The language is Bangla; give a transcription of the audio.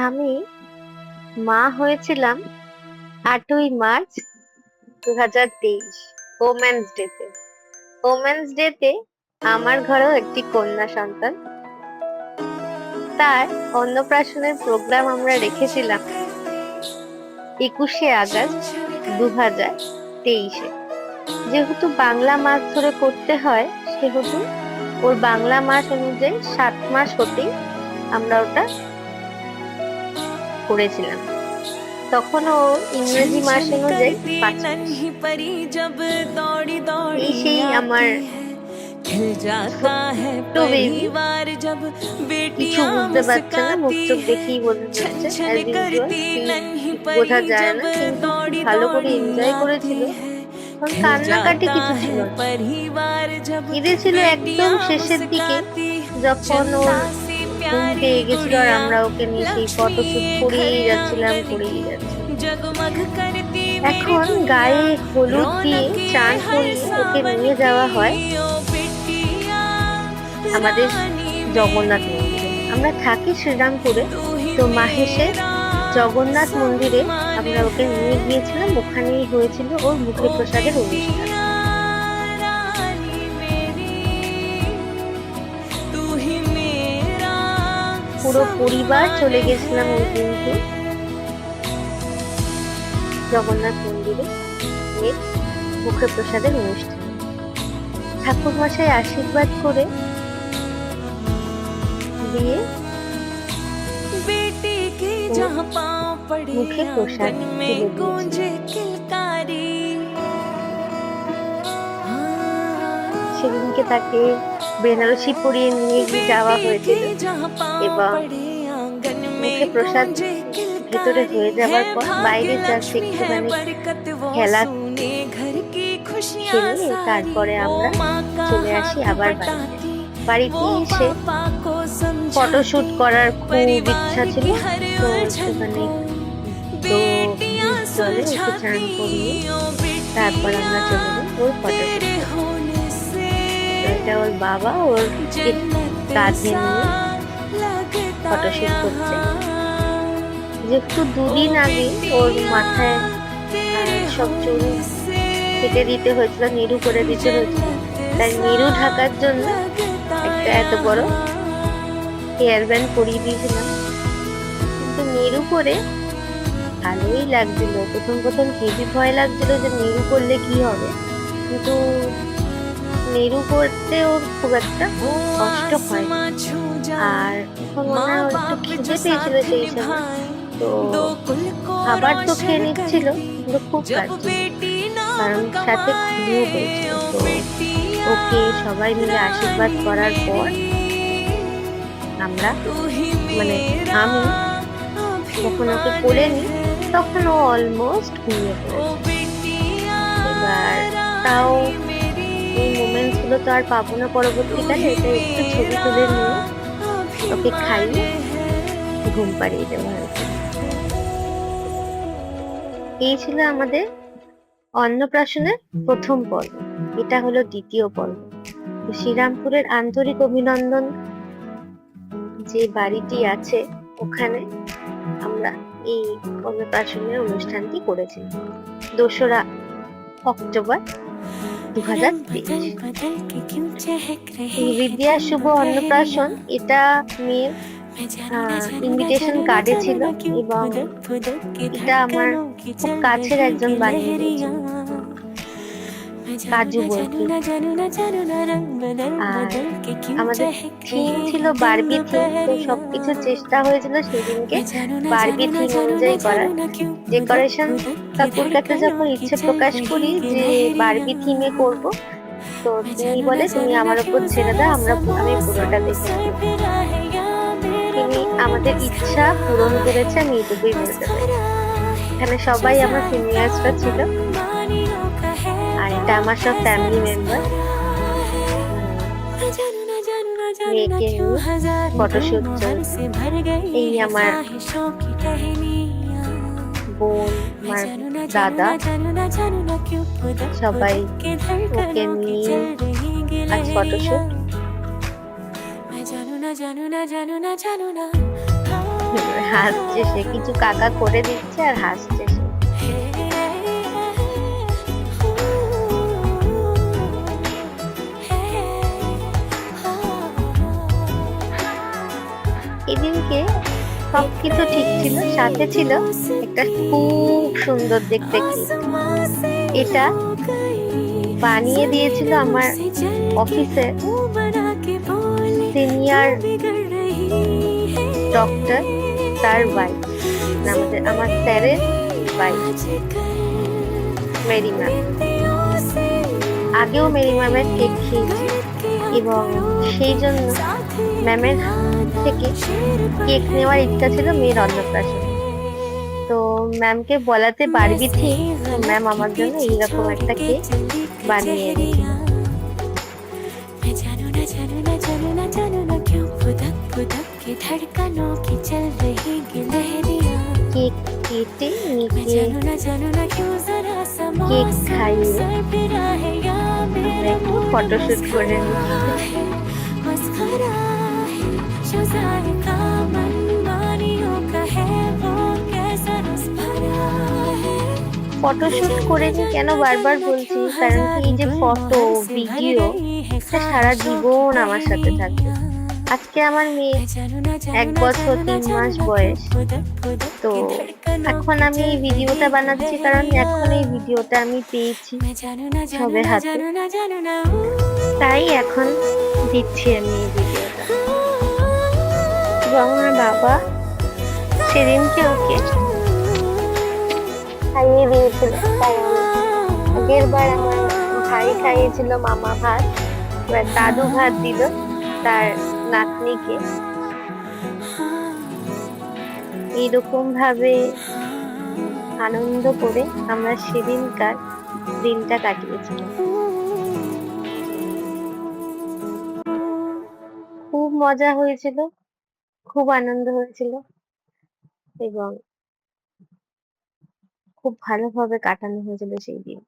আমি মা হয়েছিলাম 8ই মার্চ 2023 ওমেন্স ডেতে। ওমেন্স ডেতে আমার ঘরেও একটি কন্যা সন্তান, তার অন্নপ্রাশনের প্রোগ্রাম আমরা রেখেছিলাম 21শে আগস্ট 2023-এ। যেহেতু বাংলা মাস ধরে করতে হয়, সেহেতু ওর বাংলা মাস অনুযায়ী 7 মাস হতেই আমরা ওটা করেছিলাম। তখন ও ইংরেজি মাস অনুযায়ী 5 মাস। এই সেই আমার ছোট্ট বেবি, কিছু বুঝতে পারছে না, মুখ চোখ দেখেই বোঝা যাচ্ছে অ্যাজ ইউজুয়াল, বোঝা যায় না, কিন্তু ভালো করে এনজয় করেছিল। কারণ কান্নাকাটি কিছু ছিল না, কেঁদেছিল একদম শেষের দিকে যখন ওর ঘুম পেয়ে গেছিল আর আমরা ওকে নিয়ে সেই ফটোশুট করেই যাচ্ছিলাম। এখন গায়ে হলুদ দিয়ে চান করিয়ে ওকে নিয়ে যাওয়া হয় আমাদের জগন্নাথ মন্দিরে। আমরা থাকি শ্রীরামপুরে, তো মাহেশের জগন্নাথ মন্দিরে আমরা ওকে নিয়ে গিয়েছিলাম। ওখানেই হয়েছিল ওর মুখে প্রসাদের অনুষ্ঠান। পুরো পরিবার চলে গেছিলাম ওই দিনকে জগন্নাথ মন্দিরে মুখে প্রসাদের অনুষ্ঠান। ঠাকুর মশাই আশীর্বাদ করে দিয়ে মুখে প্রসাদ সেদিনকে তাকে বেনারসি পরিয়ে নিয়ে যাওয়া হয়েছিল এবং মুখে প্রসাদ ভিতরে হয়ে যাওয়ার পর বাইরে জাস্ট একটুখানি খেলা খেলে তারপরে আমরা চলে আসি আবার বাড়িতে এসে ফটোশুট করার খুব ইচ্ছা ছিল, তো একটুখানি জলে একটু চান করিয়ে তারপর আমরা চলে যাই ওর ফটোশুট। এটা ওর বাবা ওর কাঁধে নিয়ে ফটোশুট করছে। যেহেতু দুদিন আগে ওর মাথায় সব চুল কেটে দিতে হয়েছিল, নিরু করে দিতে হয়েছিল, তাই নিরু ঢাকার জন্য একটা এত বড় হেয়ার ব্যান্ড পরিয়ে দিয়েছিলাম। কিন্তু নিরু করে ভালোই লাগছিল। প্রথম প্রথম হেভি ভয় লাগছিল যে নিরু করলে কি হবে, কিন্তু নিরু করতে ওর খুব একটা কষ্ট হয়। আর এখন মনে হয় একটু খিদে পেয়েছিল সেই সময়, তো খাবার তো খেয়ে নিচ্ছিল, কিন্তু খুব কাঁদছিল, কারণ সাথে খুবও পেয়েছিল। তো ওকে সবাই মিলে আশীর্বাদ করার পর আমরা আমি যখন ওকে কোলে নিই তখন ও অলমোস্ট ঘুমিয়ে পড়েছে। এবার তাও এই মোমেন্টস গুলো তো আর পাবো না পরবর্তীকালে, এটা একটু ছবি তুলে নিয়ে ওকে খাইয়ে ঘুম পাড়িয়ে দেওয়া হয়েছে। এই ছিল আমাদের অন্নপ্রাশনের প্রথম পর্ব। এটা হলো দ্বিতীয় পর্ব। শ্রীরামপুরের আন্তরিক অভিনন্দন যে বাড়িটি আছে ওখানে আমরা এই অন্নপ্রাশনের অনুষ্ঠানটি করেছিলাম 2রা অক্টোবর 2023। বিদ্যা শুভ অন্নপ্রাশন এটা মেয়ের ইনভিটেশন কার্ডে ছিল এবং এটা আমার খুব কাছের একজন বানিয়ে দিয়েছিল, কাজু বলকি। আর আমাদের থিম ছিল বারবি থিম, তো সবকিছু চেষ্টা হয়েছিল সেদিনকে বারবি থিম অনুযায়ী করার। ডেকোরেশন কাকুর কাছে যখন ইচ্ছে প্রকাশ করি যে বারবি থিমে করব, তো তিনি বলে তুমি আমার উপর ছেড়ে দাও, আমি পুরোটা দেখে নেব। তিনি আমাদের ইচ্ছা পূরণ করেছে, আমি এটুকুই বলতে পারি। এখানে সবাই আমার সিনিয়র্সরা ছিল, আর এটা আমার সব ফ্যামিলি মেম্বার। মেয়েকে ফটোশুট চলছে। এই আমার বোন, আমার দাদা, সবাই ওকে নিয়ে আজ ফটোশুট। হাসছে সে, কিছু কাকা করে দিচ্ছে আর হাসছে সে। এদিনকে সবকিছু ঠিক ছিল, সাথে ছিল একটা খুব সুন্দর দেখতে কেক। এটা বানিয়ে দিয়েছিল আমার অফিসের সিনিয়র ডক্টর, তার ওয়াইফ, আমার স্যারের ওয়াইফ মেরি ম্যাম। আগেও মেরি ম্যামের কেক খেয়েছি এবং সেই জন্য ম্যামের থেকে কেক নেওয়ার ইচ্ছা ছিল মেয়ের অন্নপ্রাশনে। তো ম্যামকে বলাতে পারবি ঠিক, ম্যাম আমার জন্য এইরকম একটা কেক বানিয়ে এনেছিল। কেক কেটে নিচে কেক খাইয়ে আমরা একটু ফটোশুট করে নিচ্ছি। ফটোশুট করে নি কেন বারবার বলছি, কারণ কি এই যে ফটো ভিডিও সারা জীবন আমার সাথে থাকবে। আজকে আমার মেয়ে 1 বছর 3 মাস বয়স। তো এখন আমি এই ভিডিওটা বানাচ্ছি কারণ এখন এই ভিডিওটা আমি পেয়েছি সবে হাতে, তাই এখন দিচ্ছি আমি এই ভিডিওটা। এবং আমার বাবা সেদিনকে ওকে খাইয়ে দিয়েছিল, তাই আগের বার আমার ভাই খাইয়েছিল মামা ভাত, এবার দাদু ভাত দিল তার নাতনিকে। এইরকম ভাবে আনন্দ করে আমরা সেদিনকার দিনটা কাটিয়েছিলাম। খুব মজা হয়েছিল, খুব আনন্দ হয়েছিল এবং খুব ভালোভাবে কাটানো হয়েছিল সেই দিন।